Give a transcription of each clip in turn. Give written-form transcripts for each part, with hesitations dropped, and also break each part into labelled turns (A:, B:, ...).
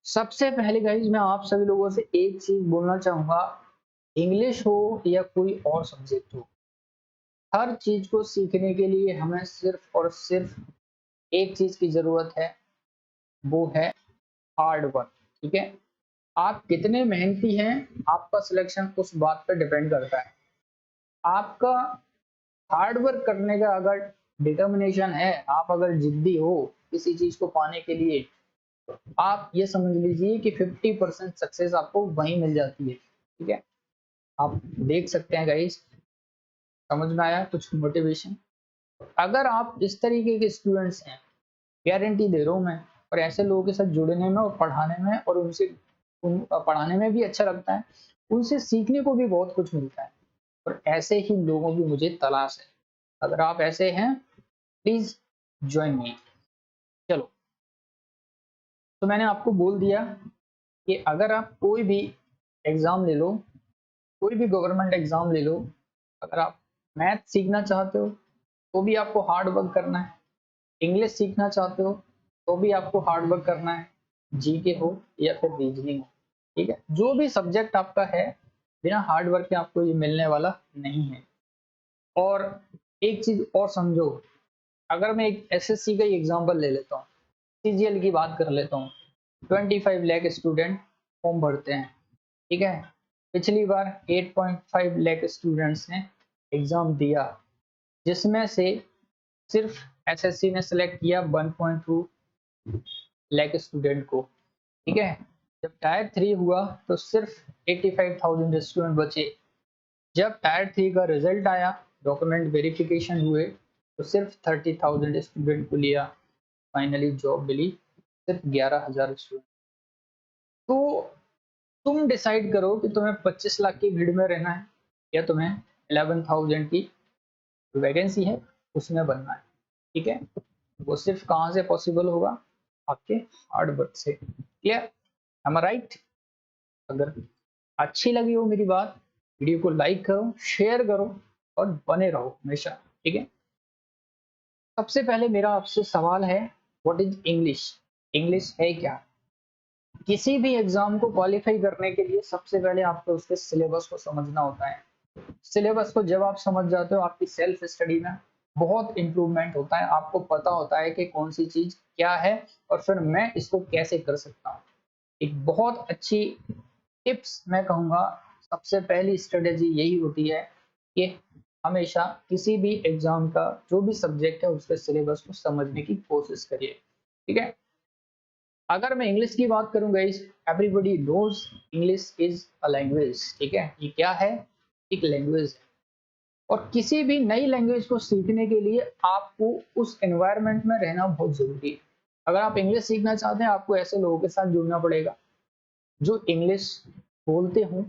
A: सबसे पहले गाइज मैं आप सभी लोगों से एक चीज बोलना चाहूंगा, इंग्लिश हो या कोई और सब्जेक्ट हो, हर चीज को सीखने के लिए हमें सिर्फ और सिर्फ एक चीज की जरूरत है, वो है हार्ड वर्क। ठीक है, आप कितने मेहनती हैं आपका सिलेक्शन उस बात पर डिपेंड करता है। आपका हार्ड वर्क करने का अगर डिटर्मिनेशन है, आप अगर जिद्दी हो किसी चीज को पाने के लिए, आप ये समझ लीजिए कि 50% सक्सेस आपको वहीं मिल जाती है। ठीक है, आप देख सकते हैं गाइस, समझ में आया कुछ मोटिवेशन। अगर आप इस तरीके के स्टूडेंट्स हैं, गारंटी दे रहा हूँ मैं, और ऐसे लोगों के साथ जुड़ने में और पढ़ाने में, और पढ़ाने में भी अच्छा लगता है, उनसे सीखने को भी बहुत कुछ मिलता है, और ऐसे ही लोगों की मुझे तलाश है। अगर आप ऐसे हैं, प्लीज ज्वाइन मी। चलो, तो मैंने आपको बोल दिया कि अगर आप कोई भी एग्जाम ले लो, कोई भी गवर्नमेंट एग्जाम ले लो, अगर आप मैथ सीखना चाहते हो तो भी आपको हार्ड वर्क करना है, इंग्लिश सीखना चाहते हो तो भी आपको हार्ड वर्क करना है, जीके हो या फिर रीजनिंग हो। ठीक है, जो भी सब्जेक्ट आपका है, बिना हार्ड वर्क के आपको ये मिलने वाला नहीं है। और एक चीज और समझो, अगर मैं एक एसएससी का ही एग्जाम्पल ले लेता हूँ, सीजीएल की बात कर लेता हूँ, 25 लाख स्टूडेंट फॉर्म भरते हैं। ठीक है, पिछली बार 8.5 लाख स्टूडेंट्स ने एग्जाम दिया, जिसमें से सिर्फ एसएससी ने सेलेक्ट किया 1.2 लाख स्टूडेंट को। ठीक है, जब टायर 3 हुआ तो सिर्फ 85,000 स्टूडेंट बचे। जब टायर 3 का रिजल्ट आया, डॉक्यूमेंट वेरिफिकेशन हुए, तो सिर्फ 30,000 स्टूडेंट को लिया, फाइनली जॉब मिली सिर्फ 11,000 स्टूडेंट। तो तुम डिसाइड करो कि तुम्हें 25 लाख की भीड़ में रहना है या तुम्हें 11,000 की वैकेंसी है उसमें बनना है। ठीक है, वो सिर्फ कहाँ से पॉसिबल होगा, आपके हार्ड वर्क से। क्लियर, एम आई राइट? अगर अच्छी लगी हो मेरी बात, वीडियो को लाइक करो, शेयर करो और बने रहो हमेशा। ठीक है, सबसे पहले मेरा आपसे सवाल है, व्हाट इज इंग्लिश? इंग्लिश है क्या? किसी भी एग्जाम को क्वालिफाई करने के लिए सबसे पहले आपको उसके सिलेबस को समझना होता है। सिलेबस को जब आप समझ जाते हो, आपकी सेल्फ स्टडी में बहुत इंप्रूवमेंट होता है, आपको पता होता है कि कौन सी चीज क्या है और फिर मैं इसको कैसे कर सकता हूँ। एक बहुत अच्छी टिप्स मैं कहूँगा, सबसे पहली स्ट्रेटेजी यही होती है कि हमेशा किसी भी एग्जाम का जो भी सब्जेक्ट है उसके सिलेबस को समझने की कोशिश करिए। ठीक है, अगर मैं इंग्लिश की बात करूं guys, everybody knows English is a language. ठीक है, ये क्या है? एक लैंग्वेज है, और किसी भी नई लैंग्वेज को सीखने के लिए आपको उस एनवायरनमेंट में रहना बहुत जरूरी है। अगर आप इंग्लिश सीखना चाहते हैं, आपको ऐसे लोगों के साथ जुड़ना पड़ेगा जो इंग्लिश बोलते हों,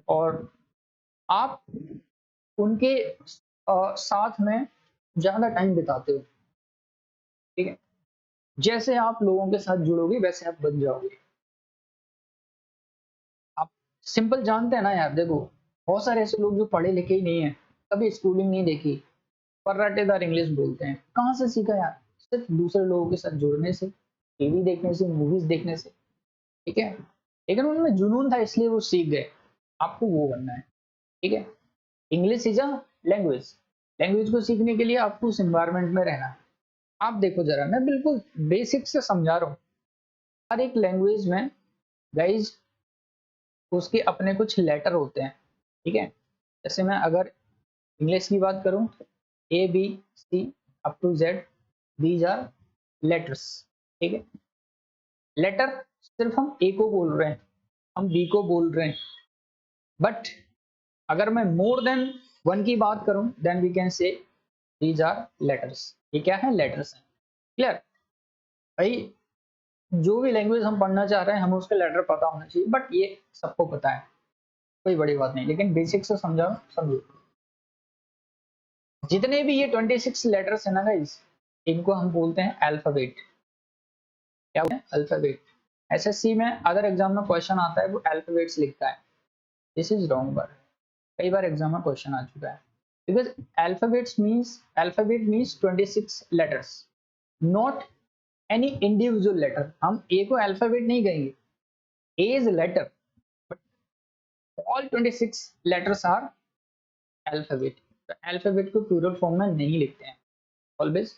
A: और आप उनके साथ में ज्यादा टाइम बिताते हो। ठीक है, जैसे आप लोगों के साथ जुड़ोगे वैसे आप बन जाओगे। आप सिंपल जानते हैं ना यार, देखो बहुत सारे ऐसे लोग जो पढ़े लिखे ही नहीं है, कभी स्कूलिंग नहीं देखी, पर रट्टेदार इंग्लिश बोलते हैं। कहाँ से सीखा यार? सिर्फ दूसरे लोगों के साथ जुड़ने से, टीवी देखने से, मूवीज देखने से। ठीक है, लेकिन उनमें जुनून था इसलिए वो सीख गए। आपको वो बनना है। ठीक है, English is a language. Language को सीखने के लिए आपको उस एनवायरमेंट में रहना है। आप देखो जरा, मैं बिल्कुल बेसिक से समझा रहा हूँ। हर एक लैंग्वेज में गाइज उसके अपने कुछ लेटर होते हैं। ठीक है, जैसे मैं अगर इंग्लिश की बात करूं, A B C up to Z, these are letters. ठीक है, लेटर सिर्फ हम ए को बोल रहे हैं, हम बी को बोल रहे हैं, बट अगर मैं मोर देन वन की बात करूं, then we can say these are letters. ये क्या है? लेटर्स हैं। क्लियर भाई? जो भी लैंग्वेज हम पढ़ना चाह रहे हैं, हमें उसके लेटर पता होना चाहिए, बट ये सबको पता है, कोई बड़ी बात नहीं, लेकिन बेसिक से समझाओ, समझो। जितने भी ये 26 लेटर्स है ना गाइस, इनको हम बोलते हैं अल्फाबेट। क्या बोलते हैं? अल्फाबेट। एसएससी में अदर एग्जाम में क्वेश्चन आता है, वो अल्फाबेट्स लिखता है। दिस इज रॉन्ग वर्ड, कई बार एग्जाम में क्वेश्चन आ चुका है, because alphabet means 26 letters, not any individual letter, हम ए को अल्फाबेट नहीं कहेंगे, A is letter but all 26 letters are alphabet. तो अल्फाबेट को प्लूरल फॉर्म में नहीं लिखते हैं, ऑलवेज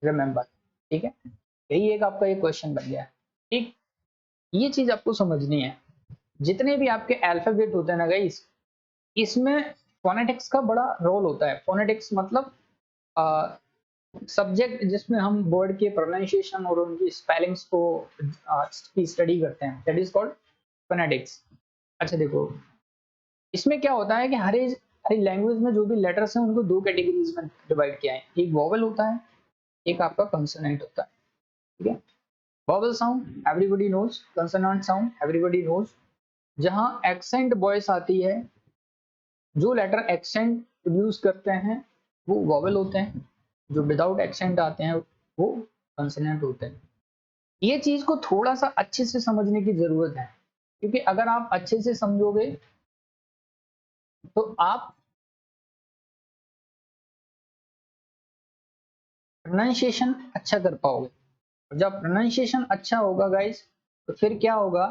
A: रिमेंबर। ठीक है, यही एक आपका ये क्वेश्चन बन गया। ठीक, ये चीज आपको समझनी है। जितने भी आपके अल्फाबेट होते हैं ना गाइस, इसमें फोनेटिक्स का बड़ा रोल होता है। फोनेटिक्स मतलब सब्जेक्ट जिसमें हम वर्ड के प्रोनाउंसिएशन और उनकी स्पेलिंग्स को की स्टडी करते हैं, दैट इज कॉल्ड फोनेटिक्स। अच्छा देखो, इसमें क्या होता है कि हर लैंग्वेज में जो भी लेटर्स हैं उनको दो कैटेगरीज में डिवाइड किया है, एक वोवेल होता है, एक आपका कंसोनेंट होता है। ठीक है, vowel sound everybody knows, consonant sound everybody knows. जहां एक्सेंट वॉइस आती है, जो लेटर एक्सेंट प्रोड्यूस करते हैं वो वोवेल होते हैं, जो विदाउट एक्सेंट आते हैं वो कंसोनेंट होते हैं। ये चीज को थोड़ा सा अच्छे से समझने की जरूरत है, क्योंकि अगर आप अच्छे से समझोगे तो आप प्रोनाउंसिएशन अच्छा कर पाओगे। और जब प्रोनाउंसिएशन अच्छा होगा गाइस, तो फिर क्या होगा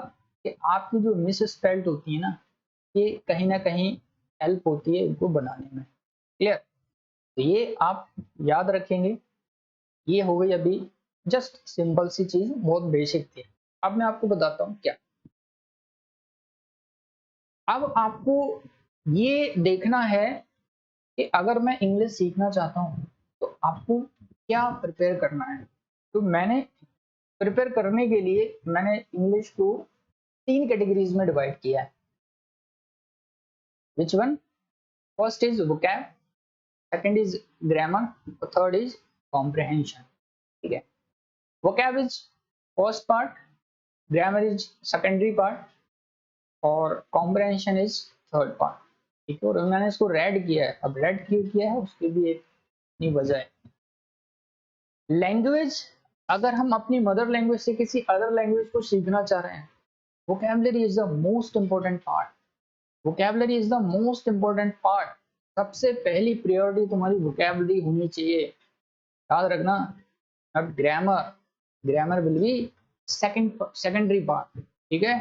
A: कि आपकी जो मिस स्पेल्ट होती है ना, ये कहीं ना कहीं हेल्प होती है इनको बनाने में। क्लियर, तो ये आप याद रखेंगे। ये हो गई अभी जस्ट सिंपल सी चीज, बहुत बेसिक थी। अब मैं आपको बताता हूँ क्या। अब आपको ये देखना है कि अगर मैं इंग्लिश सीखना चाहता हूँ तो आपको क्या प्रिपेयर करना है। तो मैंने प्रिपेयर करने के लिए मैंने इंग्लिश को 3 कैटेगरीज में डिवाइड किया है। Which one? First is vocab, second is grammar और थर्ड इज कॉम्प्रिहेंशन। ठीक है, vocab is first part, grammar is secondary part और कॉम्प्रिहेंशन इज थर्ड पार्ट। ठीक है, और मैंने इसको रेड किया है। अब रेड क्यों किया है उसकी भी एक अपनी वजह है। लैंग्वेज, अगर हम अपनी मदर लैंग्वेज से किसी अदर लैंग्वेज को सीखना चाह रहे हैं, vocabulary is the most important part. Vocabulary is the most important part. सबसे पहली प्रायोरिटी तुम्हारी वोकैबुलरी होनी चाहिए, याद रखना। अब grammar, grammar will be secondary part. ठीक है,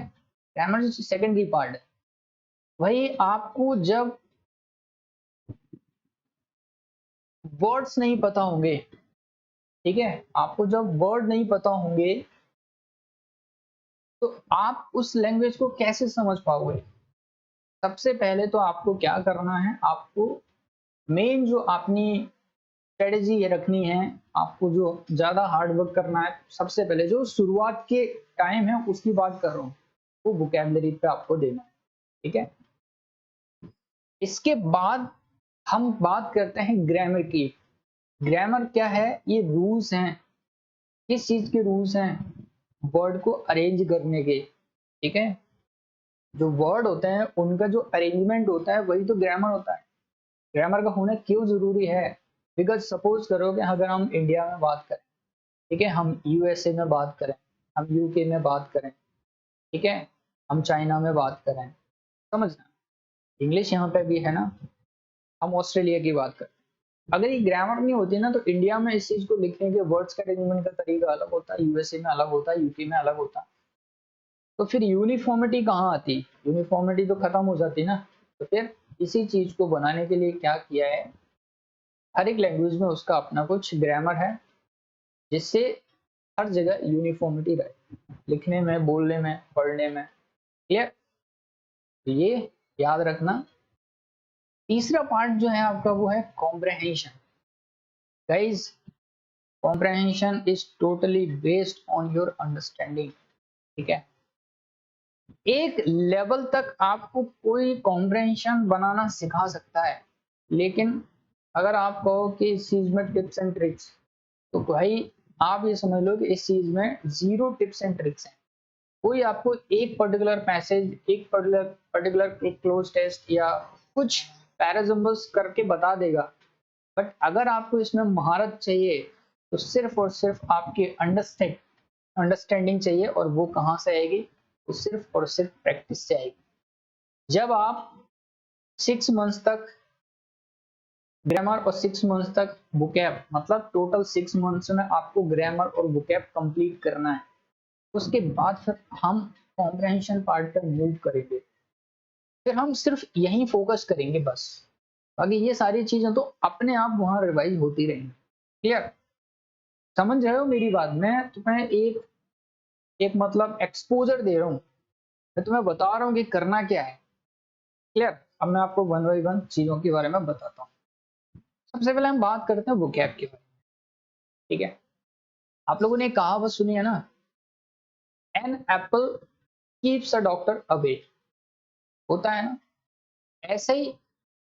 A: ग्रामर सेकेंडरी पार्ट। वही आपको जब वर्ड्स नहीं पता होंगे, ठीक है, आपको जब वर्ड नहीं पता होंगे तो आप उस लैंग्वेज को कैसे समझ पाओगे। सबसे पहले तो आपको क्या करना है, आपको मेन जो अपनी स्ट्रेटेजी ये रखनी है, आपको जो ज्यादा हार्ड वर्क करना है, सबसे पहले जो शुरुआत के टाइम है उसकी बात कर रहा हूँ, वो वोकैबुलरी पे आपको देना है। ठीक है, इसके बाद हम बात करते हैं ग्रामर की। ग्रामर क्या है? ये रूल्स हैं। किस चीज के रूल्स हैं? वर्ड को अरेंज करने के। ठीक है, जो वर्ड होते हैं उनका जो अरेंजमेंट होता है वही तो ग्रामर होता है। ग्रामर का होना क्यों जरूरी है? बिकॉज सपोज करो कि अगर हम इंडिया में बात करें, ठीक है, हम यूएसए में बात करें, हम यूके में बात करें, ठीक है, हम चाइना में बात करें, समझना, इंग्लिश यहाँ पे भी है ना, हम ऑस्ट्रेलिया की बात करें, अगर ये ग्रामर नहीं होती ना तो इंडिया में इस चीज को लिखने के वर्ड्स का अरेंजमेंट का तरीका अलग होता है, यूएसए में अलग होता है, यूके में अलग होता है। तो फिर यूनिफॉर्मिटी कहाँ आती? यूनिफॉर्मिटी तो खत्म हो जाती ना। तो फिर इसी चीज को बनाने के लिए क्या किया है, हर एक लैंग्वेज में उसका अपना कुछ ग्रामर है, जिससे हर जगह यूनिफॉर्मिटी रहे, लिखने में, बोलने में, पढ़ने में। क्लियर, तो ये याद रखना। तीसरा पार्ट जो है आपका वो है comprehension. Guys, comprehension is totally based on your understanding. ठीक है, एक लेवल तक आपको कोई कॉम्प्रहेंशन बनाना सिखा सकता है, लेकिन अगर आप कहो कि इस चीज में टिप्स एंड ट्रिक्स, तो भाई आप ये समझ लो कि इस चीज में जीरो टिप्स एंड ट्रिक्स हैं। कोई आपको एक पर्टिकुलर पैसेज, एक पर्टिकुलर एक क्लोज टेस्ट या कुछ पैराजम्बल्स करके बता देगा, बट अगर आपको इसमें महारत चाहिए तो सिर्फ और सिर्फ आपकी अंडरस्टैंडिंग चाहिए, और वो कहाँ से आएगी? तो सिर्फ और सिर्फ प्रैक्टिस से आएगी। जब आप 6 मंथ्स तक ग्रामर और 6 मंथ्स तक वोकैब, मतलब टोटल 6 मंथ्स में आपको ग्रामर और वोकैब कंप्लीट करना है। उसके बाद फिर हम कॉम्प्रहेंशन पार्ट पर मूव करेंगे, फिर हम सिर्फ यही फोकस करेंगे बस। बाकी ये सारी चीजें तो अपने आप वहां रिवाइज होती रहेंगी। क्लियर? समझ रहे हो मेरी बात? मैं तुम्हें एक एक मतलब एक्सपोजर दे रहा हूँ, मैं तुम्हें बता रहा हूँ कि करना क्या है। क्लियर? अब मैं आपको वन बाई वन चीजों के बारे में बताता हूँ। सबसे पहले हम बात करते हैं वोकैब के बारे में। ठीक है, आप लोगों ने कहावत सुनी है ना, an apple keeps a doctor away, होता है ना? ऐसे ही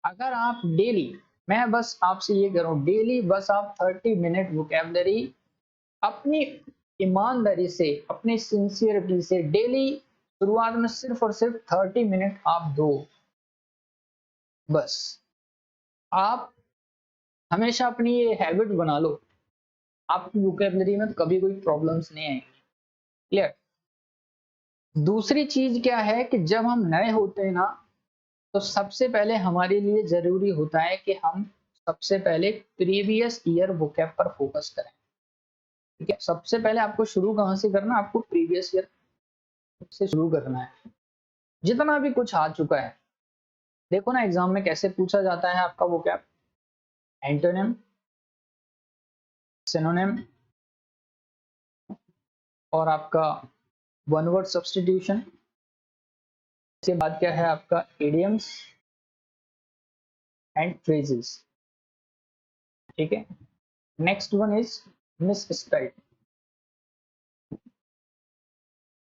A: अगर आप डेली, मैं बस आपसे ये कह रहा हूँ, डेली बस आप 30 मिनट वोकैबलरी अपनी ईमानदारी से, अपनी सिंसियरिटी से डेली शुरुआत में सिर्फ और सिर्फ 30 मिनट आप दो बस। आप हमेशा अपनी ये हैबिट बना लो, आपकी वोकैबलरी में कभी कोई प्रॉब्लम्स नहीं आएंगी। क्लियर? दूसरी चीज क्या है कि जब हम नए होते हैं ना, तो सबसे पहले हमारे लिए जरूरी होता है कि हम सबसे पहले प्रीवियस ईयर वोकैब पर फोकस करें। ठीक है, सबसे पहले आपको शुरू कहाँ से करना है? आपको प्रीवियस ईयर से शुरू करना है, जितना भी कुछ आ चुका है। देखो ना एग्जाम में कैसे पूछा जाता है आपका वोकैब, एंटोनिम, सिनोनिम, और आपका वन वर्ड सब्स्टिट्यूशन। इसके बाद क्या है आपका इडियम्स एंड फ्रेजेस। ठीक है, next one is miss spelled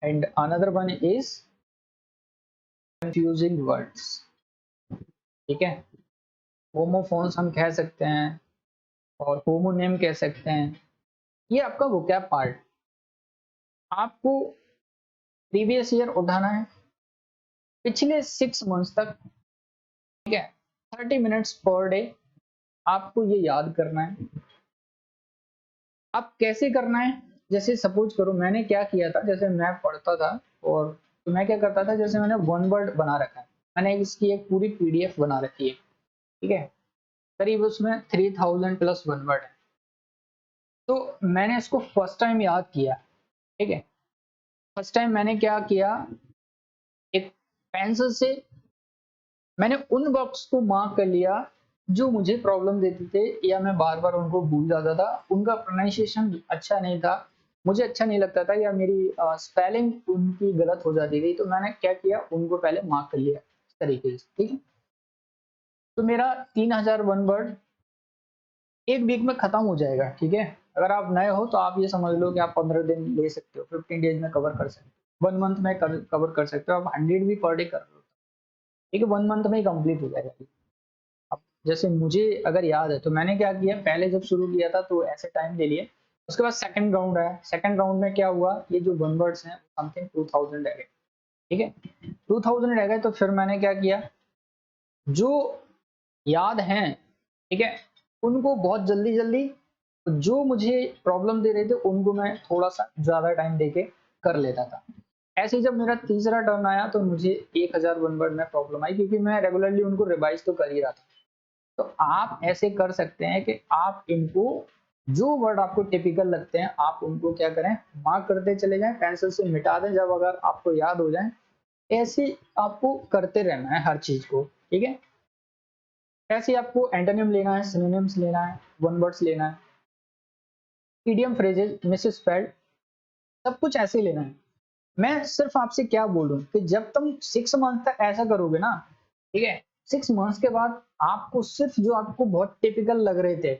A: and another one is confusing words. ठीक है, होमोफोन्स हम कह सकते हैं और होमोनेम कह सकते हैं। ये आपका वोकैब पार्ट। आपको प्रीवियस ईयर उठाना है, पिछले 6 मंथ्स तक। ठीक है, 30 मिनट्स पर डे आपको ये याद करना है। अब कैसे करना है? जैसे सपोज करो मैंने क्या किया था, जैसे मैं पढ़ता था और तो मैं क्या करता था, जैसे मैंने वन वर्ड बना रखा है, मैंने इसकी एक पूरी पीडीएफ बना रखी है। ठीक है, करीब उसमें 3000 प्लस वन वर्ड है। तो मैंने इसको फर्स्ट टाइम याद किया। ठीक है, फर्स्ट टाइम मैंने क्या किया, एक पेंसिल से मैंने उन वर्ड्स को मार्क कर लिया जो मुझे प्रॉब्लम देते थे, या मैं बार बार उनको भूल जाता था, उनका प्रोनाउंसिएशन अच्छा नहीं था, मुझे अच्छा नहीं लगता था, या मेरी स्पेलिंग उनकी गलत हो जाती थी। तो मैंने क्या किया, उनको पहले मार्क कर लिया इस तरीके से। ठीक है, तो मेरा 3000 वन वर्ड एक वीक में खत्म हो जाएगा। ठीक है, अगर आप नए हो तो आप ये समझ लो कि आप 15 दिन ले सकते हो, 15 डेज में कवर कर सकते हो, 1 मंथ में कवर कर सकते हो, आप 100 भी पर डे कर रहे हो। ठीक है, 1 मंथ में ही कंप्लीट हो जाएगा। अब जैसे मुझे अगर याद है तो मैंने क्या किया, पहले जब शुरू किया था तो ऐसे टाइम ले लिए। उसके बाद सेकंड राउंड आया, सेकंड राउंड में क्या हुआ, ये जो वन वर्ड्स हैं समथिंग 2000 रह गए। ठीक है, 2000 रह गए, तो फिर मैंने क्या किया, जो याद हैं, ठीक है, उनको बहुत जल्दी जल्दी, जो मुझे प्रॉब्लम दे रहे थे उनको मैं थोड़ा सा ज्यादा टाइम देके कर लेता था। ऐसे ही जब मेरा तीसरा टर्न आया तो मुझे 1000 वन वर्ड में प्रॉब्लम आई, क्योंकि मैं रेगुलरली उनको रिवाइज तो कर ही रहा था। तो आप ऐसे कर सकते हैं कि आप इनको, जो वर्ड आपको टिपिकल लगते हैं आप उनको क्या करें, मार्क करते चले जाएं, पेंसिल से मिटा दें जब अगर आपको याद हो जाए। ऐसे आपको करते रहना है हर चीज को। ठीक है, ऐसे आपको एंटोनिम लेना है, सिनोनिम्स लेना है, वन वर्ड्स लेना है, इडियम फ्रेजेस, मिसस्पेल्ड, सब कुछ ऐसे लेना है। मैं सिर्फ आपसे क्या बोलूं कि जब तुम 6 मंथ तक ऐसा करोगे ना, ठीक है, 6 मंथ्स के बाद आपको सिर्फ जो आपको बहुत टिपिकल लग रहे थे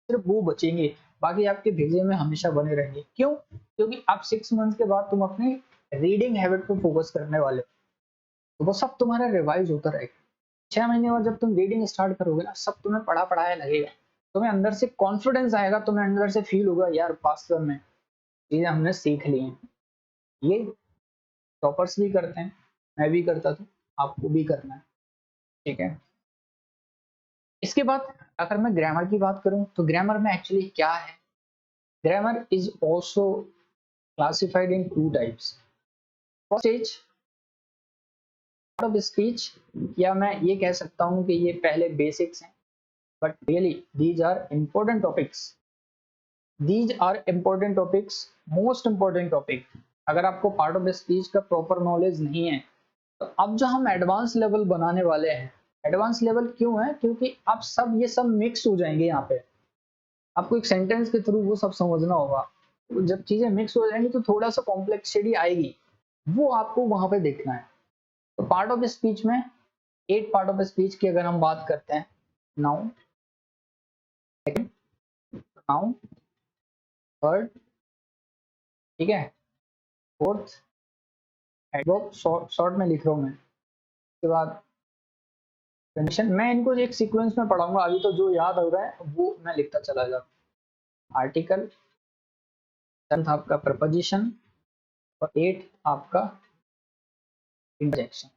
A: सिर्फ वो बचेंगे, बाकी आपके भेजे में हमेशा बने रहेंगे। क्यों? क्योंकि आप 6 मंथ के बाद तुम अपनी रीडिंग हैबिट पे फोकस करने वाले हो, तो वो सब तुम्हारा रिवाइज होता रहेगा। 6 महीने बाद जब तुम रीडिंग स्टार्ट करोगे ना, सब तुम्हें पढ़ा पढ़ाया लगेगा, तुम्हें अंदर से कॉन्फिडेंस आएगा, तुम्हें अंदर से फील होगा यार वास्तव में चीजें हमने सीख ली हैं। ये टॉपर्स भी करते हैं, मैं भी करता था, आपको भी करना है। ठीक है, इसके बाद अगर मैं ग्रामर की बात करूं तो ग्रामर में एक्चुअली क्या है, grammar is also classified in 2 types. First is of speech, या मैं ये कह सकता हूं कि ये पहले बेसिक्स हैं, but really these are important topics. These are important topics, most important topic. अगर आपको पार्ट ऑफ स्पीच का प्रॉपर नॉलेज नहीं है तो अब जो हम एडवांस लेवल बनाने वाले हैं, एडवांस लेवल क्यों है, क्योंकि अब सब ये सब मिक्स हो जाएंगे यहाँ पे। आपको एक सेंटेंस के थ्रू वो सब समझना होगा। जब चीजें मिक्स हो जाएंगी तो थोड़ा सा कॉम्प्लेक्सिटी आएगी, वो आपको वहां पे देखना है। तो पार्ट ऑफ स्पीच में 8 पार्ट ऑफ स्पीच की अगर हम बात करते हैं, नाउन, सेकंड, नाउन, थर्ड, ठीक है, फोर्थ, एडवर्ब, शॉर्ट में लिख रहा हूँ मैं, उसके बाद कंडीशन। मैं इनको एक सीक्वेंस में पढ़ाऊंगा, अभी तो जो याद हो रहा है वो मैं लिखता चला जाऊँ। आर्टिकल, 7 आपका प्रपोजिशन और 8 आपका इंटरजेक्शन।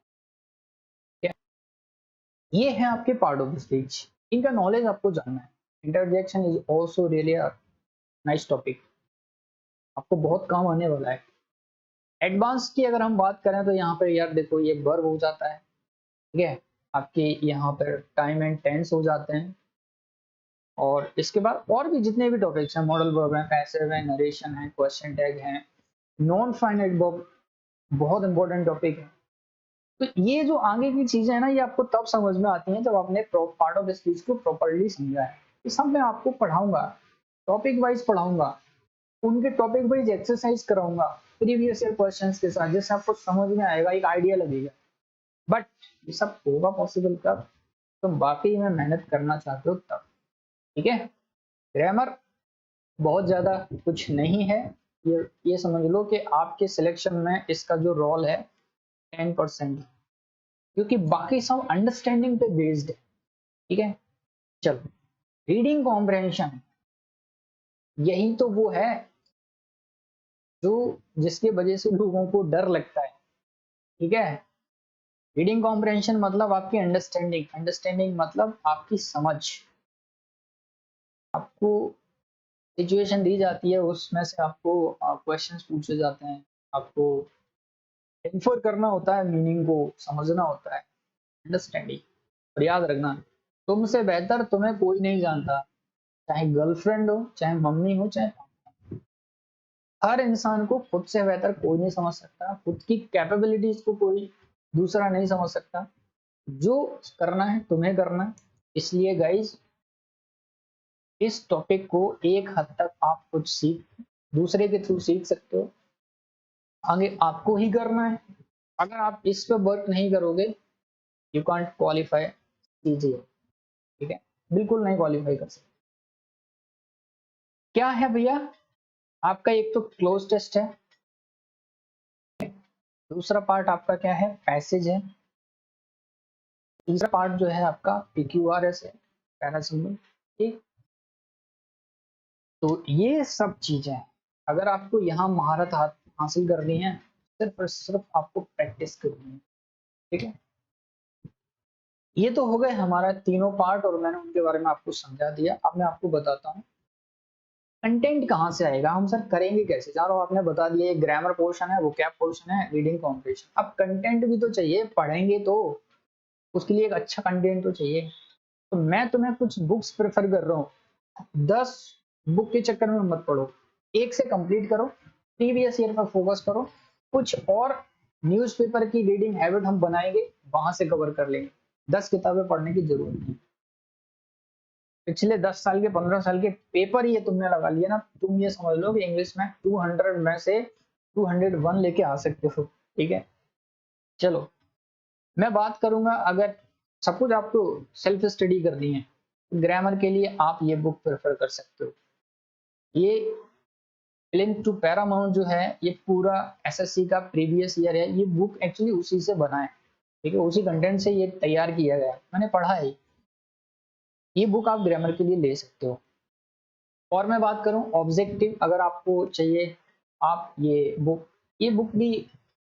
A: ये है आपके पार्ट ऑफ स्पीच, इनका नॉलेज आपको जानना है। Interjection is also really a nice topic, आपको बहुत काम आने वाला है। एडवांस की अगर हम बात करें तो यहाँ पे यार देखो ये वर्ब हो जाता है, ठीक है, आपके यहाँ पर टाइम एंड टेंस हो जाते हैं, और इसके बाद और भी जितने भी टॉपिक्स हैं, मॉडल वर्ब है, पैसिव है, नरेशन है, क्वेश्चन टैग है, नॉन फाइनाइट वर्ब बहुत इंपॉर्टेंट टॉपिक है। तो ये जो आगे की चीजें है ना, ये आपको तब समझ में आती हैं जब आपने पार्ट ऑफ स्पीच को प्रॉपरली समझा है। ये सब मैं आपको पढ़ाऊंगा, टॉपिक वाइज पढ़ाऊंगा, उनके टॉपिक वाइज एक्सरसाइज कराऊंगा प्रीवियस ईयर क्वेश्चंस के साथ, जिससे आपको समझ में आएगा, एक आइडिया लगेगा। बट ये सब होगा पॉसिबल कब, तुम वाकई में मेहनत करना चाहते हो तब, ठीक है। ग्रामर बहुत ज्यादा कुछ नहीं है, ये समझ लो कि आपके सिलेक्शन में इसका जो रोल है 10% है, क्योंकि बाकी सब अंडरस्टैंडिंग पे बेस्ड है, ठीक है। चलो, रीडिंग कॉम्प्रहेंशन, यही तो वो है जो जिसकी वजह से लोगों को डर लगता है, ठीक है। रीडिंग कॉम्प्रहेंशन मतलब आपकी अंडरस्टैंडिंग, अंडरस्टैंडिंग मतलब आपकी समझ। आपको सिचुएशन दी जाती है, उसमें से आपको क्वेश्चंस पूछे जाते हैं, आपको इन्फर करना होता है, मीनिंग को समझना होता है, अंडरस्टैंडिंग। और याद रखना, तुमसे बेहतर तुम्हें कोई नहीं जानता, चाहे गर्लफ्रेंड हो, चाहे मम्मी हो, चाहे हर इंसान को खुद से बेहतर कोई नहीं समझ सकता, खुद की कैपेबिलिटीज को कोई दूसरा नहीं समझ सकता। जो करना है तुम्हें करना है। इसलिए गाइज, इस टॉपिक को एक हद तक आप खुद सीख, दूसरे के थ्रू सीख सकते हो, आगे आपको ही करना है। अगर आप इस पे वर्क नहीं करोगे, यू कांट क्वालिफाई कीजिए, ठीक है, बिल्कुल नहीं क्वालिफाई कर सकते। क्या है भैया, आपका एक तो क्लोज टेस्ट है, दूसरा पार्ट आपका क्या है, पैसेज है, तीसरा पार्ट जो है आपका PQRS है, पैरा सिंबल, ठीक। तो ये सब चीजें, अगर आपको यहाँ महारत हासिल करनी है, सिर्फ और सिर्फ आपको प्रैक्टिस करनी है, ठीक है। ये तो हो गए हमारा तीनों पार्ट, और मैंने उनके बारे में आपको समझा दिया। अब मैं आपको बताता हूँ कंटेंट कहाँ से आएगा, हम सर करेंगे कैसे। चारों आपने बता दिया, ग्रामर पोर्शन है, वोकैब पोर्शन है, रीडिंग कॉम्प्रिहेंशन। अब कंटेंट भी तो चाहिए, पढ़ेंगे तो उसके लिए एक अच्छा कंटेंट तो चाहिए। तो मैं तुम्हें कुछ बुक्स प्रेफर कर रहा हूँ, 10 बुक के चक्कर में मत पढ़ो, एक से कंप्लीट करो, प्रीवियस ईयर पर फोकस करो, कुछ और न्यूज़पेपर की रीडिंग हैबिट हम बनाएंगे, वहां से कवर कर लेंगे। 10 किताबें पढ़ने की जरूरत नहीं, पिछले 10 साल के 15 साल के पेपर ये तुमने लगा लिया ना, तुम ये समझ लो कि इंग्लिश में 200 में से 201 लेके आ सकते हो, ठीक है। चलो, मैं बात करूंगा, अगर सपोज आपको सेल्फ स्टडी करनी है, ग्रामर के लिए आप ये बुक प्रेफर कर सकते हो। ये लिंक टू पैरामाउंट जो है, ये पूरा SSC का प्रीवियस ईयर है, ये बुक एक्चुअली उसी से बना है, ठीक है, उसी कंटेंट से ये तैयार किया गया है, मैंने पढ़ा है। ये बुक आप ग्रामर के लिए ले सकते हो। और मैं बात करूं ऑब्जेक्टिव, अगर आपको चाहिए, आप ये बुक भी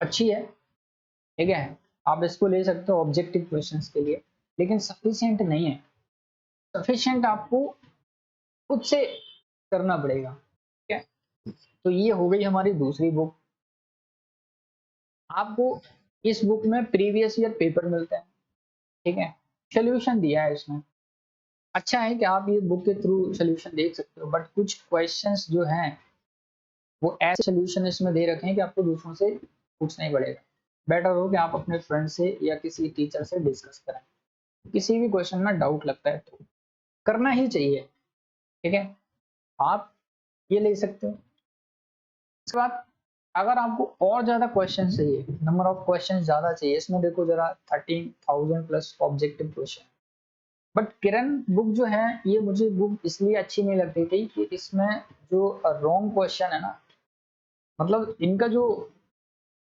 A: अच्छी है, ठीक है, आप इसको ले सकते हो ऑब्जेक्टिव क्वेश्चंस के लिए, लेकिन सफिशिएंट नहीं है। सफिशिएंट आपको खुद से करना पड़ेगा, ठीक है। तो ये हो गई हमारी दूसरी बुक। आपको इस बुक में प्रीवियस ईयर पेपर मिलते हैं, ठीक है, सोल्यूशन दिया है इसमें। अच्छा है कि आप ये बुक के थ्रू सोल्यूशन देख सकते हो, बट कुछ क्वेश्चंस जो हैं वो ऐसे सोल्यूशन इसमें दे रखे हैं कि आपको दूसरों से पूछना ही पड़ेगा। बेटर हो कि आप अपने फ्रेंड से या किसी टीचर से डिस्कस करें। किसी भी क्वेश्चन में डाउट लगता है तो करना ही चाहिए, ठीक है। आप ये ले सकते हो। इसके बाद अगर आपको और ज्यादा क्वेश्चन चाहिए, नंबर ऑफ क्वेश्चन ज्यादा चाहिए, इसमें देखो जरा 13,000 plus objective question. But Kiran book जो है, ये मुझे बुक इसलिए अच्छी नहीं लगती थी कि इसमें जो रॉन्ग क्वेश्चन है ना, मतलब इनका जो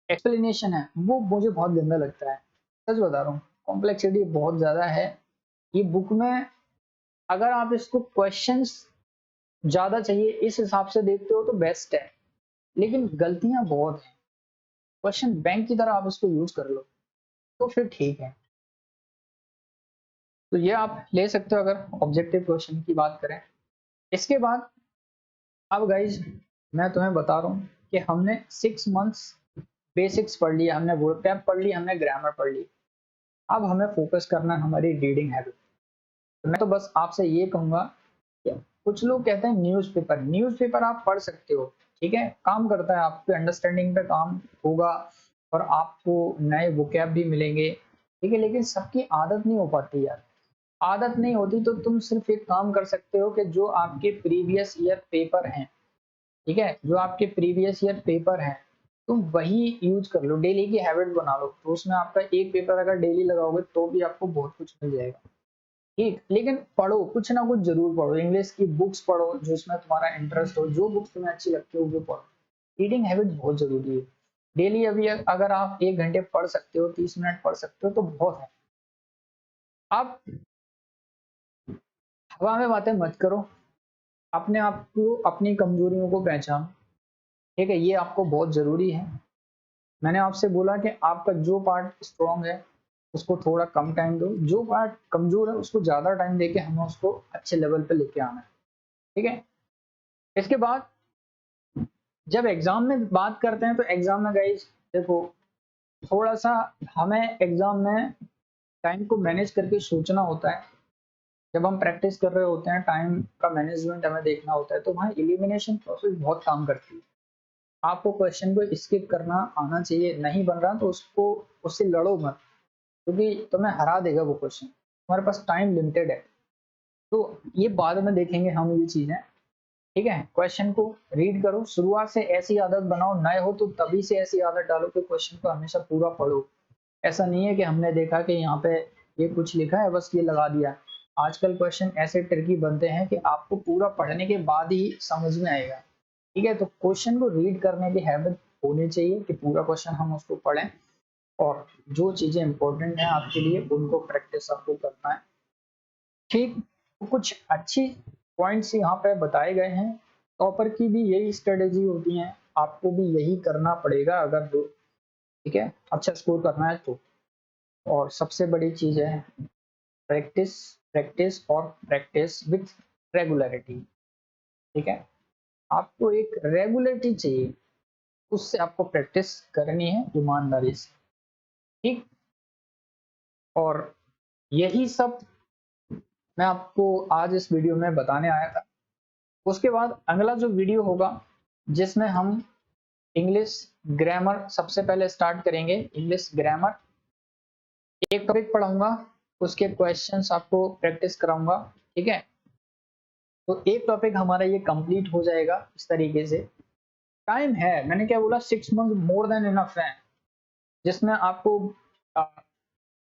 A: एक्सप्लेनेशन है वो मुझे बहुत गंदा लगता है। सच बता रहा हूँ, कॉम्प्लेक्सिटी बहुत ज्यादा है ये बुक में। अगर आप इसको क्वेश्चंस ज्यादा चाहिए इस हिसाब से देखते हो तो बेस्ट है, लेकिन गलतियां बहुत हैं। क्वेश्चन बैंक की तरह आप इसको यूज कर लो तो फिर ठीक है। तो ये आप ले सकते हो अगर ऑब्जेक्टिव क्वेश्चन की बात करें। इसके बाद अब गाइज मैं तुम्हें बता रहा हूँ कि हमने 6 मंथ्स बेसिक्स पढ़ लिया, हमने वोकैब पढ़ ली, हमने ग्रामर पढ़ ली। अब हमें फोकस करना है हमारी रीडिंग हैबिट। तो मैं तो बस आपसे ये कहूंगा कि कुछ लोग कहते हैं न्यूज़पेपर, न्यूज़पेपर आप पढ़ सकते हो, ठीक है, काम करता है, आपके अंडरस्टैंडिंग पे काम होगा और आपको नए वोकैब भी मिलेंगे, ठीक है। लेकिन सबकी आदत नहीं हो पाती यार। आदत नहीं होती तो तुम सिर्फ एक काम कर सकते हो कि जो आपके प्रीवियस ईयर पेपर हैं, ठीक है, जो आपके प्रीवियस ईयर पेपर हैं तुम वही यूज कर लो, डेली की हैबिट बना लो। तो उसमें आपका एक पेपर अगर डेली लगाओगे तो भी आपको बहुत कुछ मिल जाएगा, ठीक। लेकिन पढ़ो, कुछ ना कुछ जरूर पढ़ो, इंग्लिश की बुक्स पढ़ो जो इसमें तुम्हारा इंटरेस्ट हो, जो बुक्स तुम्हें अच्छी लगती हो वो पढ़ो। रीडिंग हैबिट बहुत जरूरी है। डेली अभी अगर आप 1 घंटे पढ़ सकते हो, 30 मिनट पढ़ सकते हो तो बहुत है। आप हवा में बातें मत करो, अपने आप को, अपनी कमजोरियों को पहचानो, ठीक है, ये आपको बहुत जरूरी है। मैंने आपसे बोला कि आपका जो पार्ट स्ट्रांग है उसको थोड़ा कम टाइम दो, जो पार्ट कमजोर है उसको ज्यादा टाइम देके हमें उसको अच्छे लेवल पे लेके आना है, ठीक है। इसके बाद जब एग्जाम में बात करते हैं तो एग्जाम में गाइस देखो, थोड़ा सा हमें एग्जाम में टाइम को मैनेज करके सोचना होता है। जब हम प्रैक्टिस कर रहे होते हैं टाइम का मैनेजमेंट हमें देखना होता है, तो वहाँ एलिमिनेशन प्रोसेस बहुत काम करती है। आपको क्वेश्चन को स्किप करना आना चाहिए, नहीं बन रहा तो उसको, उससे लड़ो मत, क्योंकि तुम्हें हरा देगा वो क्वेश्चन, तुम्हारे पास टाइम लिमिटेड है। तो ये बाद में देखेंगे हम ये चीजें, ठीक है। क्वेश्चन को रीड करो, शुरुआत से ऐसी आदत बनाओ, नए हो तो तभी से ऐसी आदत डालो कि क्वेश्चन को हमेशा पूरा पढ़ो। ऐसा नहीं है कि हमने देखा कि यहाँ पे ये कुछ लिखा है बस ये लगा दिया। आजकल क्वेश्चन ऐसे ट्रिकी बनते हैं कि आपको पूरा पढ़ने के बाद ही समझ में आएगा, ठीक है। तो क्वेश्चन को रीड करने की हैबिट होनी चाहिए कि पूरा क्वेश्चन हम उसको पढ़ें, और जो चीजें इंपॉर्टेंट हैं आपके लिए उनको प्रैक्टिस आपको करना है, ठीक। तो कुछ अच्छी पॉइंट्स यहाँ पे बताए गए हैं। टॉपर की भी यही स्ट्रेटेजी होती है, आपको भी यही करना पड़ेगा अगर जो, ठीक है, अच्छा स्कोर करना है तो। और सबसे बड़ी चीज है प्रैक्टिस, प्रैक्टिस और प्रैक्टिस विथ रेगुलरिटी, ठीक है। आपको एक रेगुलरिटी चाहिए, उससे आपको प्रैक्टिस करनी है ईमानदारी से, ठीक। और यही सब मैं आपको आज इस वीडियो में बताने आया था। उसके बाद अगला जो वीडियो होगा जिसमें हम इंग्लिश ग्रामर सबसे पहले स्टार्ट करेंगे, इंग्लिश ग्रामर एक टॉपिक पढ़ाऊंगा, उसके क्वेश्चंस आपको प्रैक्टिस कराऊंगा, ठीक है। तो एक टॉपिक हमारा ये कंप्लीट हो जाएगा इस तरीके से। टाइम है, मैंने क्या बोला, 6 मंथ मोर देन इनफ है, जिसमें आपको आ,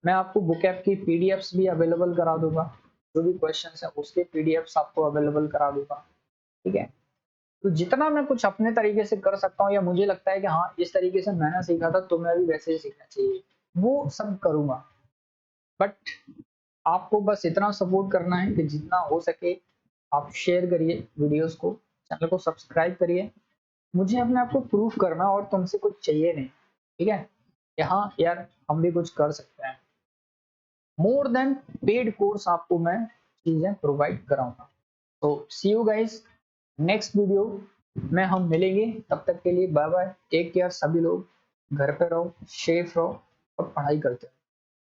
A: मैं आपको बुकैप की पीडीएफ्स भी अवेलेबल करा दूंगा, जो भी क्वेश्चंस है उसके पीडीएफ्स आपको अवेलेबल करा दूंगा, ठीक है। तो जितना मैं कुछ अपने तरीके से कर सकता हूँ या मुझे लगता है कि हाँ इस तरीके से मैंने सीखा था तो मैं भी वैसे ही सीखना चाहिए, वो सब करूंगा। बट आपको बस इतना सपोर्ट करना है कि जितना हो सके आप शेयर करिए वीडियोस को, चैनल को सब्सक्राइब करिए। मुझे अपने आप को प्रूफ करना और तुमसे कुछ चाहिए नहीं, ठीक है, कि हाँ यार हम भी कुछ कर सकते हैं। मोर देन पेड कोर्स आपको मैं चीजें प्रोवाइड कराऊंगा। तो सी यू गाइस नेक्स्ट वीडियो में हम मिलेंगे, तब तक के लिए बाय बाय, टेक केयर। सभी लोग घर पे रहो, सेफ रहो और पढ़ाई करते रहो।